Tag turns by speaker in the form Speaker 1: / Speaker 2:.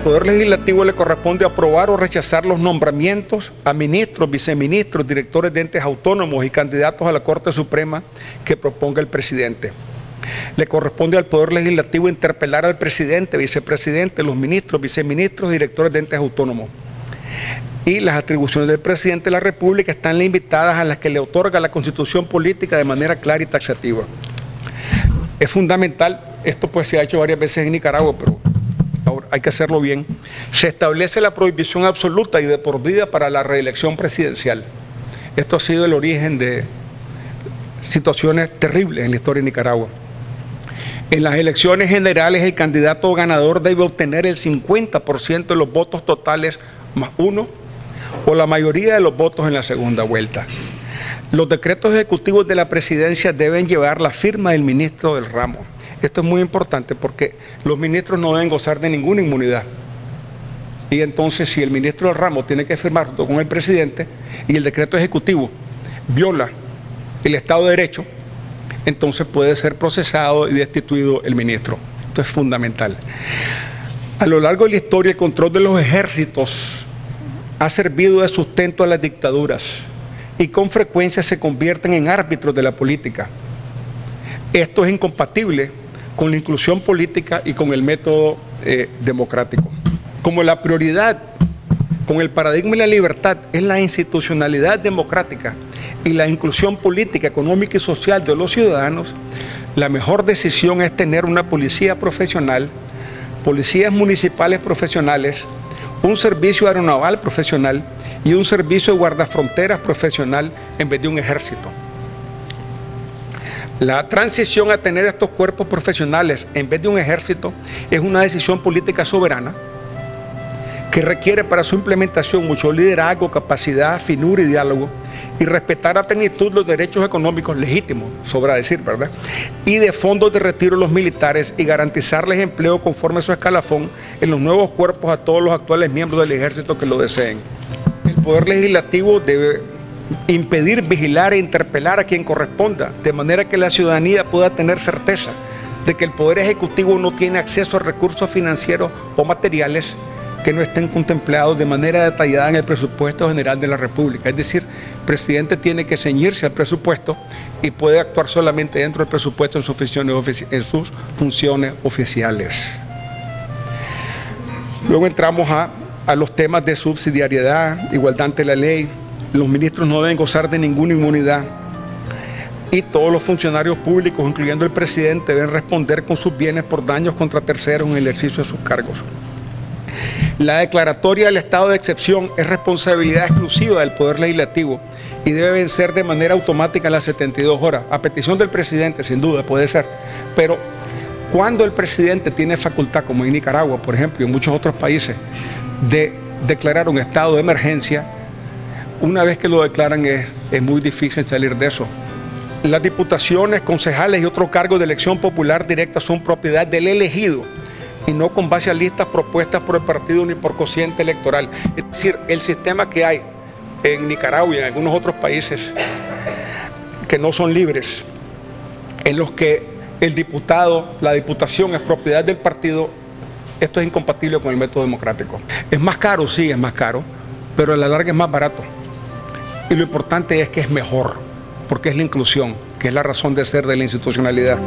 Speaker 1: Poder Legislativo le corresponde aprobar o rechazar los nombramientos a ministros, viceministros, directores de entes autónomos y candidatos a la Corte Suprema que proponga el presidente. Le corresponde al Poder Legislativo interpelar al presidente, vicepresidente, los ministros, viceministros, directores de entes autónomos. Y las atribuciones del presidente de la República están limitadas a las que le otorga la Constitución Política de manera clara y taxativa. Es fundamental, esto pues se ha hecho varias veces en Nicaragua, pero ahora hay que hacerlo bien. Se establece la prohibición absoluta y de por vida para la reelección presidencial. Esto ha sido el origen de situaciones terribles en la historia de Nicaragua. En las elecciones generales, el candidato ganador debe obtener el 50% de los votos totales más uno o la mayoría de los votos en la segunda vuelta. Los decretos ejecutivos de la presidencia deben llevar la firma del ministro del ramo. Esto es muy importante porque los ministros no deben gozar de ninguna inmunidad. Y entonces, si el ministro del ramo tiene que firmar junto con el presidente y el decreto ejecutivo viola el Estado de Derecho, entonces puede ser procesado y destituido el ministro. Esto es fundamental. A lo largo de la historia, el control de los ejércitos ha servido de sustento a las dictaduras y con frecuencia se convierten en árbitros de la política. Esto es incompatible con la inclusión política y con el método democrático. Como la prioridad con el paradigma de la libertad es la institucionalidad democrática y la inclusión política, económica y social de los ciudadanos, la mejor decisión es tener una policía profesional, policías municipales profesionales, un servicio aeronaval profesional y un servicio de guardafronteras profesional en vez de un ejército. La transición a tener estos cuerpos profesionales en vez de un ejército es una decisión política soberana que requiere para su implementación mucho liderazgo, capacidad, finura y diálogo y respetar a plenitud los derechos económicos legítimos, sobra decir, ¿verdad? Y de fondos de retiro a los militares y garantizarles empleo conforme a su escalafón en los nuevos cuerpos a todos los actuales miembros del ejército que lo deseen. El Poder Legislativo debe impedir, vigilar e interpelar a quien corresponda, de manera que la ciudadanía pueda tener certeza de que el Poder Ejecutivo no tiene acceso a recursos financieros o materiales que no estén contemplados de manera detallada en el presupuesto general de la República. Es decir, el presidente tiene que ceñirse al presupuesto y puede actuar solamente dentro del presupuesto en sus funciones oficiales. Luego entramos a los temas de subsidiariedad, igualdad ante la ley. Los ministros no deben gozar de ninguna inmunidad y todos los funcionarios públicos, incluyendo el presidente, deben responder con sus bienes por daños contra terceros en el ejercicio de sus cargos. La declaratoria del estado de excepción es responsabilidad exclusiva del Poder Legislativo y debe vencer de manera automática en las 72 horas, a petición del presidente, sin duda, puede ser, pero cuando el presidente tiene facultad, como en Nicaragua, por ejemplo, y en muchos otros países, de declarar un estado de emergencia, una vez que lo declaran es muy difícil salir de eso. Las diputaciones, concejales y otros cargos de elección popular directa son propiedad del elegido y no con base a listas propuestas por el partido ni por cociente electoral. Es decir, el sistema que hay en Nicaragua y en algunos otros países que no son libres, en los que el diputado, la diputación es propiedad del partido, esto es incompatible con el método democrático. Es más caro, sí, es más caro, pero a la larga es más barato. Y lo importante es que es mejor, porque es la inclusión, que es la razón de ser de la institucionalidad.